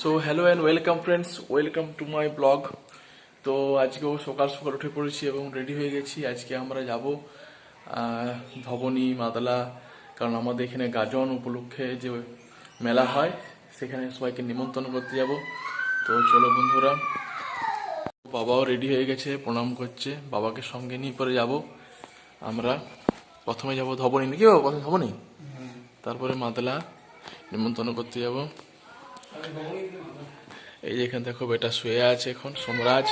So hello and welcome friends, welcome to my blog. তো আজকেও সকাল সকাল উঠে পড়েছি এবং রেডি হয়ে গেছি। আজকে আমরা যাব ধবনী মাদলা, কারণ আমাদের এখানে গাজন উপলক্ষে যে মেলা হয় সেখানে সবাইকে নিমন্ত্রণ করতে যাব। তো চলো বন্ধুরা, বাবাও রেডি হয়ে গেছে, প্রণাম করছে। বাবাকে সঙ্গে নিয়ে পরে যাব। আমরা প্রথমে যাব ধবনী, নাকি বাবা? প্রথমে ধবনী, তারপরে মাদলা নিমন্ত্রণ করতে যাব। এই যে এখানে দেখো বেটা শুয়ে আছে এখন, সোমরাজ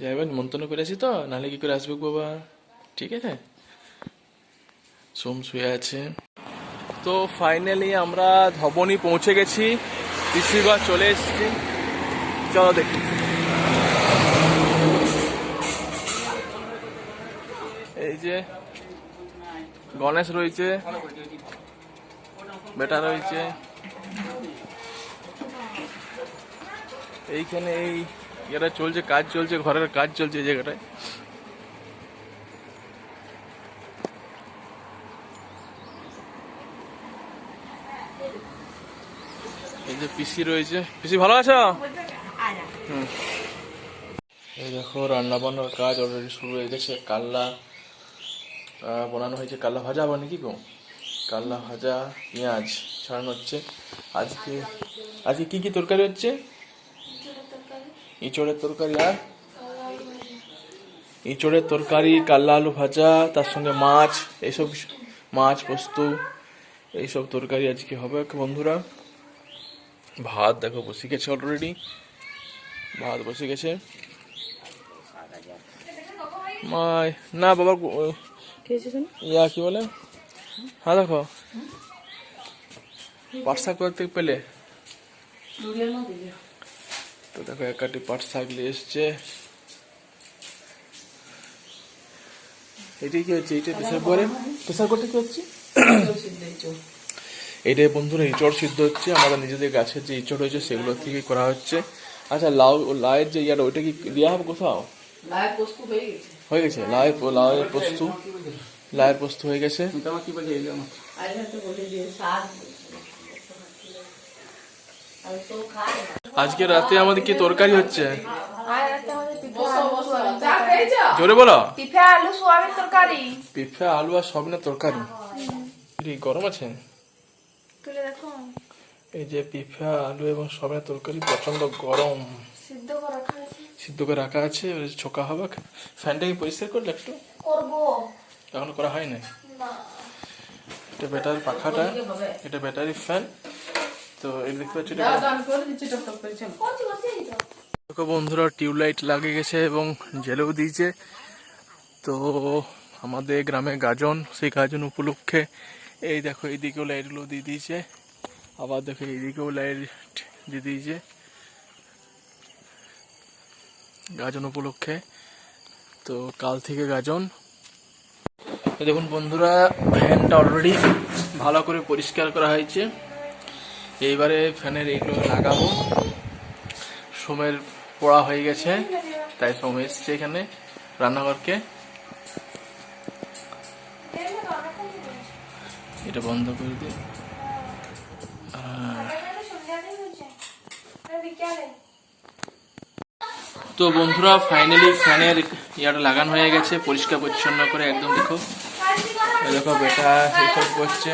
যাইবে নিমন্ত্রণ করেছি, তো নাহলে কি করে আসবে বাবা? ঠিক আছে, সোম শুয়ে আছে। তো ফাইনালি আমরা ধবনী পৌঁছে গেছি, পিসিবা চলে এসছি। চলো দেখি। এই যে গণেশ রয়েছে, বেটা রয়েছে এইখানে। এই এটা চলছে, কাজ চলছে, ঘরের কাজ চলছে এই জায়গাটায়। এই যে পিসি রয়েছে। পিসি ভালো আছো? এই দেখো রান্না বান্নার কাজ অলরেডি শুরু হয়ে গেছে। কাল্লা বানানো হয়েছে, কাল্লা ভাজা আবার নাকি গো? কাল্লা ভাজা, পেঁয়াজ ছাড়ানো হচ্ছে। আজকে আজকে কি কি তরকারি হচ্ছে? ইঁচড়ের তরকারি, আর ইঁচড়ের তরকারি, কাল্লা আলু ভাজা, তার সঙ্গে মাছ, এইসব মাছ পোস্ত, এইসব তরকারি আজকে হবে বন্ধুরা। ভাত দেখো বসে গেছে অলরেডি, ভাত বসে গেছে। মাই না বাবা ইয়া কি বলে, হ্যাঁ দেখো পাট শাক করতে পেলে তো দেখো এক কাটি পাট শাক নিয়ে এসছে। এটাই কি হচ্ছে? এইটা প্রেসার করে, প্রেসার করতে কি হচ্ছে? এইটাই বন্ধুরা ইঁচড় সিদ্ধ হচ্ছে। আমাদের নিজেদের গাছের যে ইঁচড় হয়েছে সেগুলো থেকে করা হচ্ছে। আচ্ছা, লাউয়ের যে ইয়াটা, ওইটা কি দেওয়া হবে কোথাও? হয়ে গেছে লাউয়ের পোস্ত, লাউয়ের পোস্ত হয়ে গেছে। আজকে রাতে আমাদের কি তরকারি হচ্ছে? জোরে বলো। পিঠা আলু সোয়াবিন তরকারি। পিঠা আলু আর সোয়াবিনের তরকারি। গরম আছে? এই যে পিঠা আলু এবং সোয়াবিনের তরকারি প্রচন্ড গরম, সিদ্ধ করে রাখা আছে, ছোকা হবে। ফ্যানটা কি পরিষ্কার করলে? একটু করবো, এখন করা হয় না। এটা ব্যাটারি পাখাটা, এটা ব্যাটারি ফ্যান। তো এই দেখতে পাচ্ছি দেখো বন্ধুরা, টিউবলাইট লাগিয়ে গেছে এবং জেলেও দিয়েছে। তো আমাদের গ্রামে গাজন, সেই গাজন উপলক্ষে এই দেখো এইদিকেও লাইটগুলো দিয়ে দিয়েছে, আবার দেখো এইদিকেও লাইট দিয়ে দিয়েছে গাজন উপলক্ষে। তো কাল থেকে গাজন। দেখুন বন্ধুরা, ফ্যানটা অলরেডি ভালো করে পরিষ্কার করা হয়েছে। এইবারে ফ্যানের এইগুলো লাগাবো। সোমের পড়া হয়ে গেছে, তাই সোম এসছে এখানে রান্নাঘরকে। এটা বন্ধ করে দিই। তো বন্ধুরা ফাইনালি ফ্যানের ইয়াটা লাগানো হয়ে গেছে, পরিষ্কার পরিচ্ছন্ন করে একদম। দেখো দেখো বেটা এইসব করছে।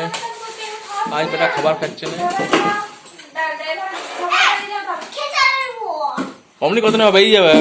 আজ বেটা খাবার খাচ্ছে না। অমনি কত নেওয়া বেরিয়ে যাবে।